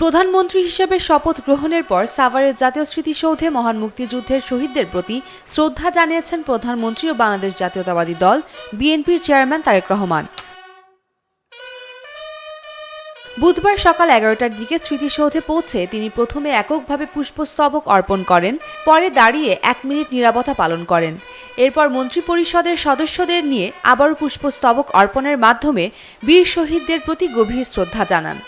প্রধানমন্ত্রী হিসেবে শপথ গ্রহণের পর সাভারের জাতীয় স্মৃতিসৌধে মহান মুক্তিযুদ্ধের শহীদদের প্রতি শ্রদ্ধা জানিয়েছেন প্রধানমন্ত্রী ও বাংলাদেশ জাতীয়তাবাদী দল বিএনপির চেয়ারম্যান তারেক রহমান। বুধবার সকাল 11টার দিকে স্মৃতিসৌধে পৌঁছে তিনি প্রথমে এককভাবে পুষ্পস্তবক অর্পণ করেন, পরে দাঁড়িয়ে 1 মিনিট নীরবতা পালন করেন। এরপর মন্ত্রিপরিষদের সদস্যদের নিয়ে আবারও পুষ্পস্তবক অর্পণের মাধ্যমে বীর শহীদদের প্রতি গভীর শ্রদ্ধা জানান।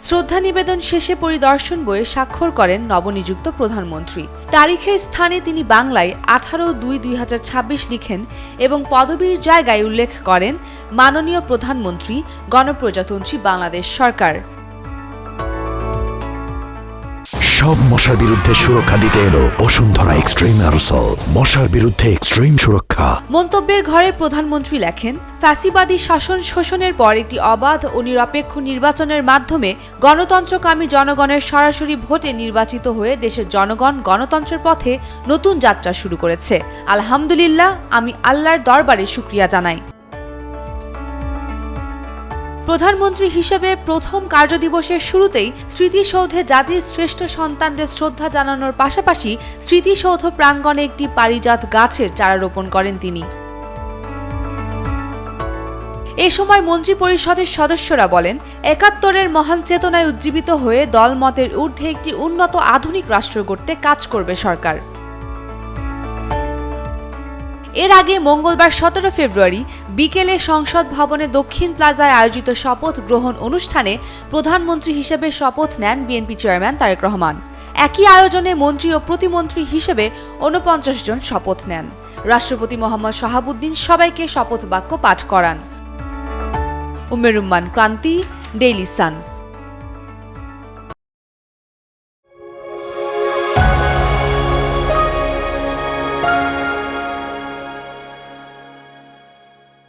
শ্রদ্ধা নিবেদন শেষে পরিদর্শন বইয়ে স্বাক্ষর করেন নবনিযুক্ত প্রধানমন্ত্রী। তারিখের স্থানে তিনি বাংলায় 18/2/2026 লিখেন এবং পদবীর জায়গায় উল্লেখ করেন মাননীয় প্রধানমন্ত্রী, গণপ্রজাতন্ত্রী বাংলাদেশ সরকার। সব মশার বিরুদ্ধে সুরক্ষা দিতে এলো বসুন্ধরা এক্সট্রিম অ্যারোসল, মশার বিরুদ্ধে এক্সট্রিম সুরক্ষা। মন্তব্যের ঘরে প্রধানমন্ত্রী লেখেন, ফ্যাসিবাদী শাসন শোষণের পর একটি অবাধ ও নিরপেক্ষ নির্বাচনের মাধ্যমে গণতন্ত্রকামী জনগণের সরাসরি ভোটে নির্বাচিত হয়ে দেশের জনগণ গণতন্ত্রের পথে নতুন যাত্রা শুরু করেছে। আলহামদুলিল্লাহ, আমি আল্লাহর দরবারে শুকরিয়া জানাই। প্রধানমন্ত্রী হিসেবে প্রথম কার্যদিবসের শুরুতেই স্মৃতিসৌধে জাতির শ্রেষ্ঠ সন্তানদের শ্রদ্ধা জানানোর পাশাপাশি স্মৃতিসৌধ প্রাঙ্গণে একটি পারিজাত গাছের চারা রোপণ করেন তিনি। এ সময় মন্ত্রিপরিষদের সদস্যরা বলেন, ৭১-এর মহান চেতনায় উজ্জীবিত হয়ে দলমতের ঊর্ধ্বে একটি উন্নত আধুনিক রাষ্ট্র গড়তে কাজ করবে সরকার। এর আগে মঙ্গলবার 17 ফেব্রুয়ারি বিকেলে সংসদ ভবনে দক্ষিণ প্লাজায় আয়োজিত শপথ গ্রহণ অনুষ্ঠানে প্রধানমন্ত্রী হিসেবে শপথ নেন বিএনপি চেয়ারম্যান তারেক রহমান। একই আয়োজনে মন্ত্রী ও প্রতিমন্ত্রী হিসেবে ৪৯ জন শপথ নেন। রাষ্ট্রপতি মোহাম্মদ শাহাবুদ্দিন সবাইকে শপথ বাক্য পাঠ করান। উম্মে রুম্মান, ক্রান্তি, ডেইলি সান।